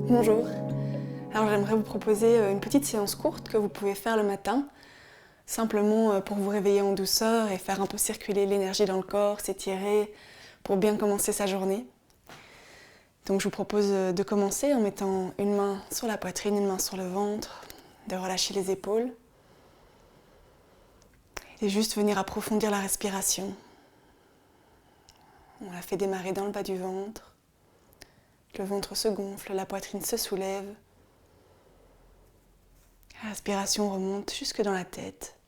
Bonjour. Alors j'aimerais vous proposer une petite séance courte que vous pouvez faire le matin, simplement pour vous réveiller en douceur et faire un peu circuler l'énergie dans le corps, s'étirer pour bien commencer sa journée. Donc je vous propose de commencer en mettant une main sur la poitrine, une main sur le ventre, de relâcher les épaules et juste venir approfondir la respiration. On la fait démarrer dans le bas du ventre. Le ventre se gonfle, la poitrine se soulève. La respiration remonte jusque dans la tête.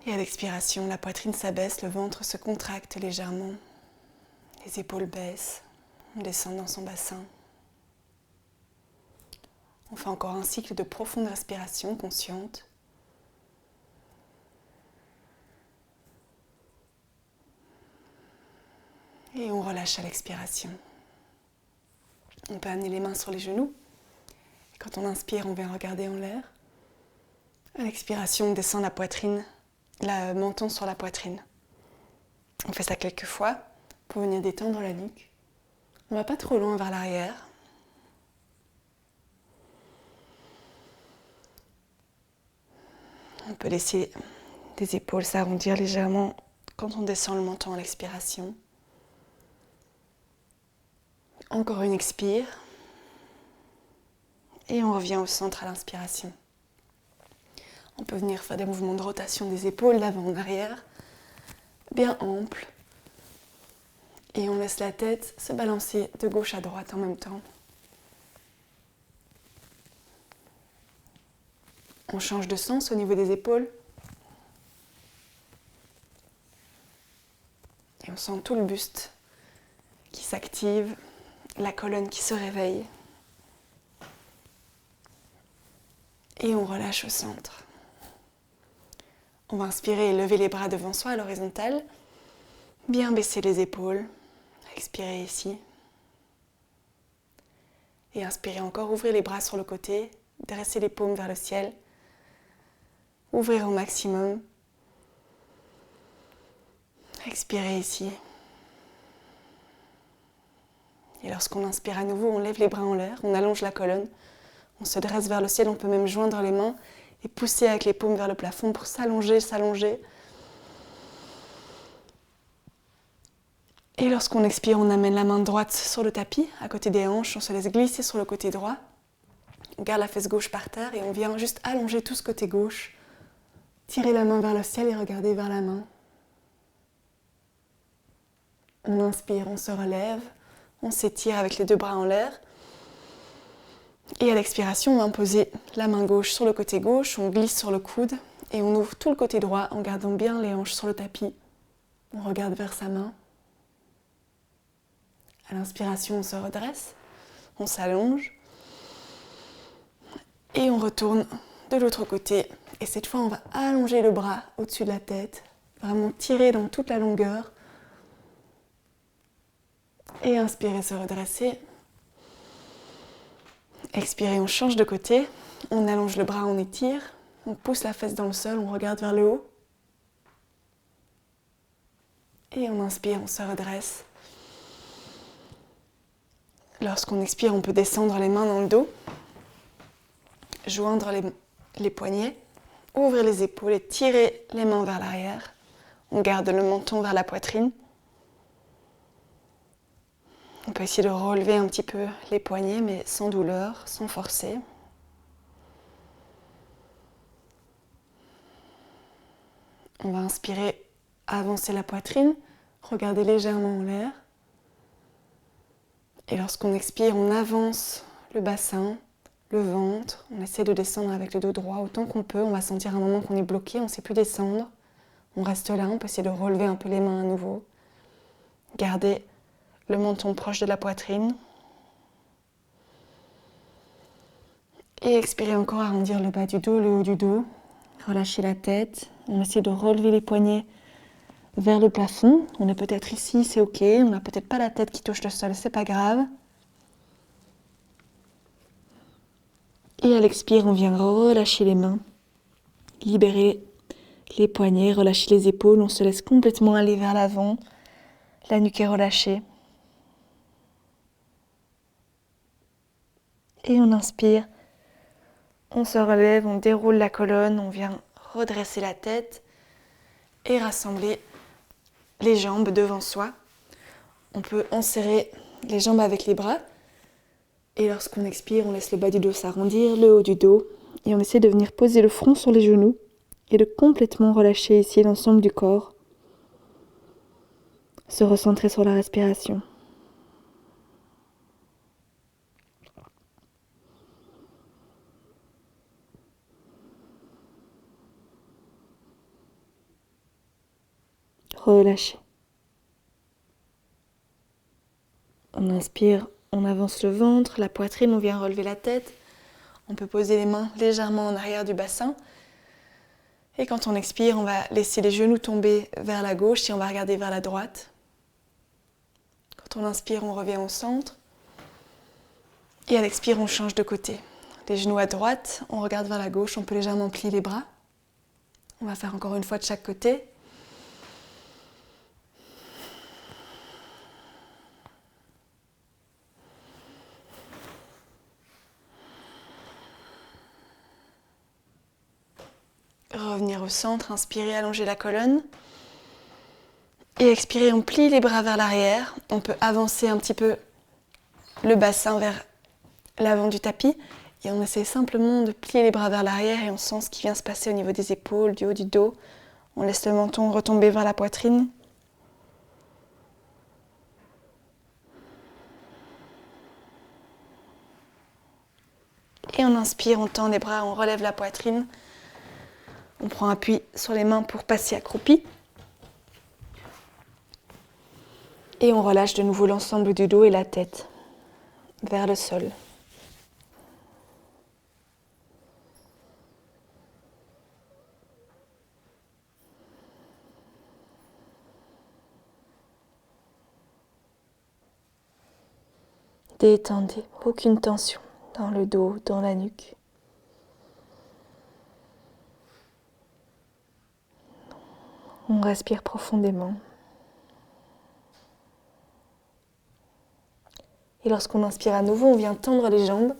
Et à l'expiration, la poitrine s'abaisse, le ventre se contracte légèrement. Les épaules baissent, on descend dans son bassin. On fait encore un cycle de profonde respiration consciente. Et on relâche à l'expiration. On peut amener les mains sur les genoux. Et quand on inspire, on vient regarder en l'air. À l'expiration, on descend la poitrine, le menton sur la poitrine. On fait ça quelques fois pour venir détendre la nuque. On ne va pas trop loin vers l'arrière. On peut laisser les épaules s'arrondir légèrement quand on descend le menton à l'expiration. Encore une expire. Et on revient au centre à l'inspiration. On peut venir faire des mouvements de rotation des épaules, d'avant en arrière, bien amples. Et on laisse la tête se balancer de gauche à droite en même temps. On change de sens au niveau des épaules. Et on sent tout le buste qui s'active, la colonne qui se réveille. Et on relâche au centre. On va inspirer et lever les bras devant soi à l'horizontale. Bien baisser les épaules. Expirer ici. Et inspirer encore, ouvrir les bras sur le côté. Dresser les paumes vers le ciel. Ouvrir au maximum. Expirer ici. Et lorsqu'on inspire à nouveau, on lève les bras en l'air, on allonge la colonne. On se dresse vers le ciel, on peut même joindre les mains et pousser avec les paumes vers le plafond pour s'allonger. Et lorsqu'on expire, on amène la main droite sur le tapis, à côté des hanches, on se laisse glisser sur le côté droit. On garde la fesse gauche par terre et on vient juste allonger tout ce côté gauche. Tirer la main vers le ciel et regarder vers la main. On inspire, on se relève, on s'étire avec les deux bras en l'air. Et à l'expiration, on va poser la main gauche sur le côté gauche, on glisse sur le coude et on ouvre tout le côté droit en gardant bien les hanches sur le tapis. On regarde vers sa main. À l'inspiration, on se redresse, on s'allonge et on retourne de l'autre côté. Et cette fois, on va allonger le bras au-dessus de la tête, vraiment tirer dans toute la longueur. Et inspirer, se redresser. Expirer, on change de côté, on allonge le bras, on étire, on pousse la fesse dans le sol, on regarde vers le haut. Et on inspire, on se redresse. Lorsqu'on expire, on peut descendre les mains dans le dos, joindre les poignets, ouvrir les épaules et tirer les mains vers l'arrière. On garde le menton vers la poitrine. On peut essayer de relever un petit peu les poignets, mais sans douleur, sans forcer. On va inspirer, avancer la poitrine, regarder légèrement en l'air. Et lorsqu'on expire, on avance le bassin, le ventre. On essaie de descendre avec le dos droit autant qu'on peut. On va sentir un moment qu'on est bloqué, on ne sait plus descendre. On reste là, on peut essayer de relever un peu les mains à nouveau. Garder le menton proche de la poitrine. Et expirer encore, arrondir le bas du dos, le haut du dos. Relâcher la tête. On essaie de relever les poignets vers le plafond. On est peut-être ici, c'est ok. On n'a peut-être pas la tête qui touche le sol, c'est pas grave. Et à l'expire, on vient relâcher les mains. Libérer les poignets, relâcher les épaules. On se laisse complètement aller vers l'avant. La nuque est relâchée. Et on inspire, on se relève, on déroule la colonne, on vient redresser la tête et rassembler les jambes devant soi. On peut enserrer les jambes avec les bras. Et lorsqu'on expire, on laisse le bas du dos s'arrondir, le haut du dos. Et on essaie de venir poser le front sur les genoux et de complètement relâcher ici l'ensemble du corps. Se recentrer sur la respiration. Relâcher. On inspire, on avance le ventre, la poitrine, on vient relever la tête. On peut poser les mains légèrement en arrière du bassin. Et quand on expire, on va laisser les genoux tomber vers la gauche et on va regarder vers la droite. Quand on inspire, on revient au centre. Et à l'expire, on change de côté. Les genoux à droite, on regarde vers la gauche, on peut légèrement plier les bras. On va faire encore une fois de chaque côté. Revenir au centre, inspirer, allonger la colonne. Et expirer, on plie les bras vers l'arrière. On peut avancer un petit peu le bassin vers l'avant du tapis. Et on essaie simplement de plier les bras vers l'arrière et on sent ce qui vient se passer au niveau des épaules, du haut du dos. On laisse le menton retomber vers la poitrine. Et on inspire, on tend les bras, on relève la poitrine. On prend appui sur les mains pour passer accroupi. Et on relâche de nouveau l'ensemble du dos et la tête vers le sol. Détendez, aucune tension dans le dos, dans la nuque. On respire profondément. Et lorsqu'on inspire à nouveau, on vient tendre les jambes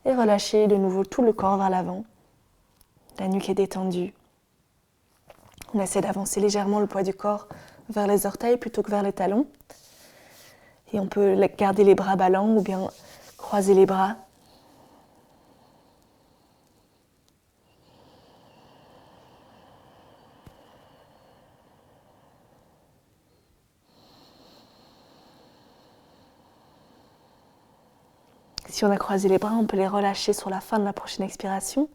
et relâcher de nouveau tout le corps vers l'avant. La nuque est détendue. On essaie d'avancer légèrement le poids du corps vers les orteils plutôt que vers les talons. Et on peut garder les bras ballants ou bien croiser les bras. Si on a croisé les bras, on peut les relâcher sur la fin de la prochaine expiration.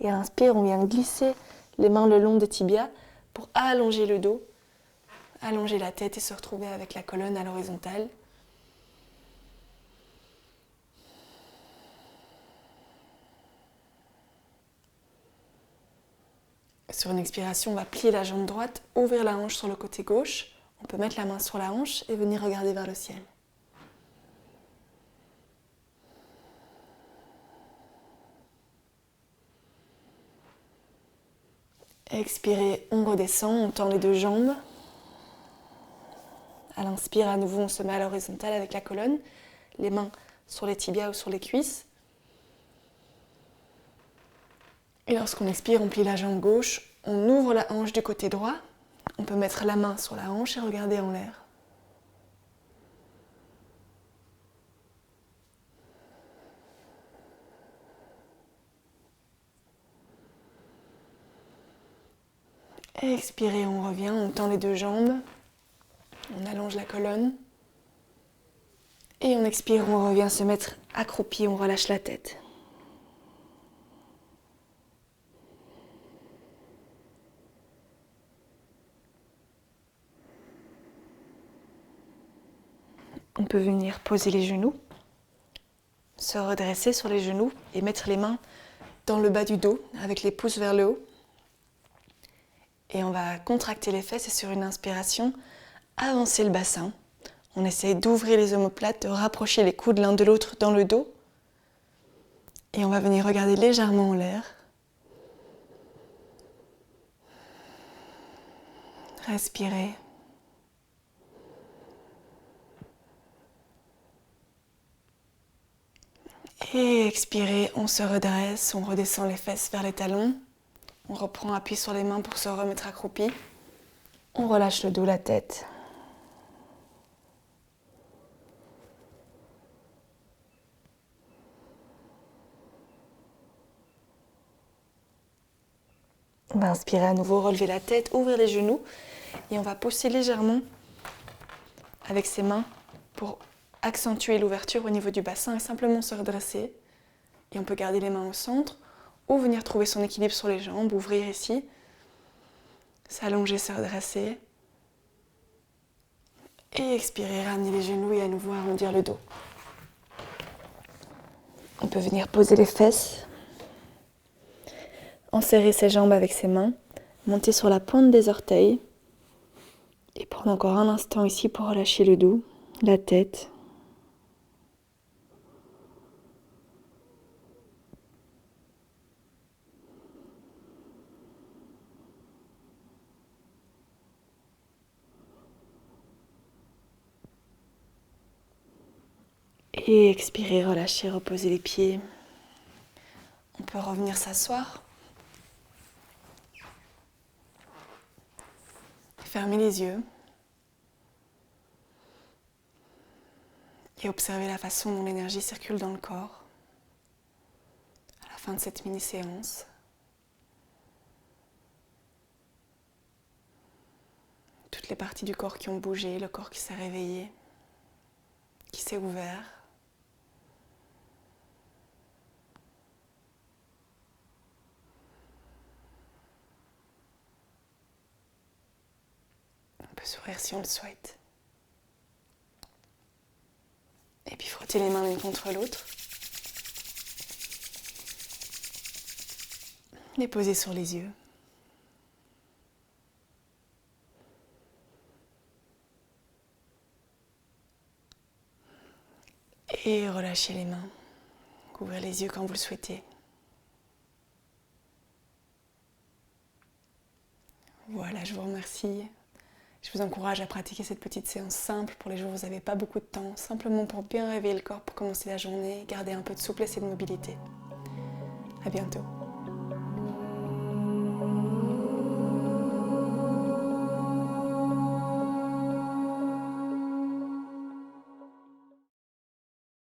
Et à l'inspire, on vient glisser les mains le long des tibias pour allonger le dos, allonger la tête et se retrouver avec la colonne à l'horizontale. Sur une expiration, on va plier la jambe droite, ouvrir la hanche sur le côté gauche. On peut mettre la main sur la hanche et venir regarder vers le ciel. Expirez, on redescend, on tend les deux jambes. À l'inspire, à nouveau, on se met à l'horizontale avec la colonne, les mains sur les tibias ou sur les cuisses. Et lorsqu'on expire, on plie la jambe gauche, on ouvre la hanche du côté droit. On peut mettre la main sur la hanche et regarder en l'air. Expirez, on revient, on tend les deux jambes, on allonge la colonne. Et on expire, on revient se mettre accroupi, on relâche la tête. On peut venir poser les genoux, se redresser sur les genoux et mettre les mains dans le bas du dos avec les pouces vers le haut. Et on va contracter les fesses et sur une inspiration, avancer le bassin. On essaie d'ouvrir les omoplates, de rapprocher les coudes l'un de l'autre dans le dos. Et on va venir regarder légèrement en l'air. Respirez. Et expirez, on se redresse, on redescend les fesses vers les talons. On reprend appui sur les mains pour se remettre accroupi. On relâche le dos, la tête. On va inspirer à nouveau, relever la tête, ouvrir les genoux et on va pousser légèrement avec ses mains pour accentuer l'ouverture au niveau du bassin et simplement se redresser. Et on peut garder les mains au centre ou venir trouver son équilibre sur les jambes, ouvrir ici, s'allonger, se redresser et expirer, ramener les genoux et à nouveau arrondir le dos. On peut venir poser les fesses, enserrer ses jambes avec ses mains, monter sur la pointe des orteils et prendre encore un instant ici pour relâcher le dos, la tête. Et expirer, relâcher, reposer les pieds. On peut revenir s'asseoir. Fermer les yeux. Et observer la façon dont l'énergie circule dans le corps. À la fin de cette mini-séance. Toutes les parties du corps qui ont bougé, le corps qui s'est réveillé, qui s'est ouvert. On peut sourire si on le souhaite. Et puis frotter les mains l'une contre l'autre. Les poser sur les yeux. Et relâchez les mains. Ouvrez les yeux quand vous le souhaitez. Voilà, je vous remercie. Je vous encourage à pratiquer cette petite séance simple pour les jours où vous n'avez pas beaucoup de temps, simplement pour bien réveiller le corps pour commencer la journée, garder un peu de souplesse et de mobilité. À bientôt.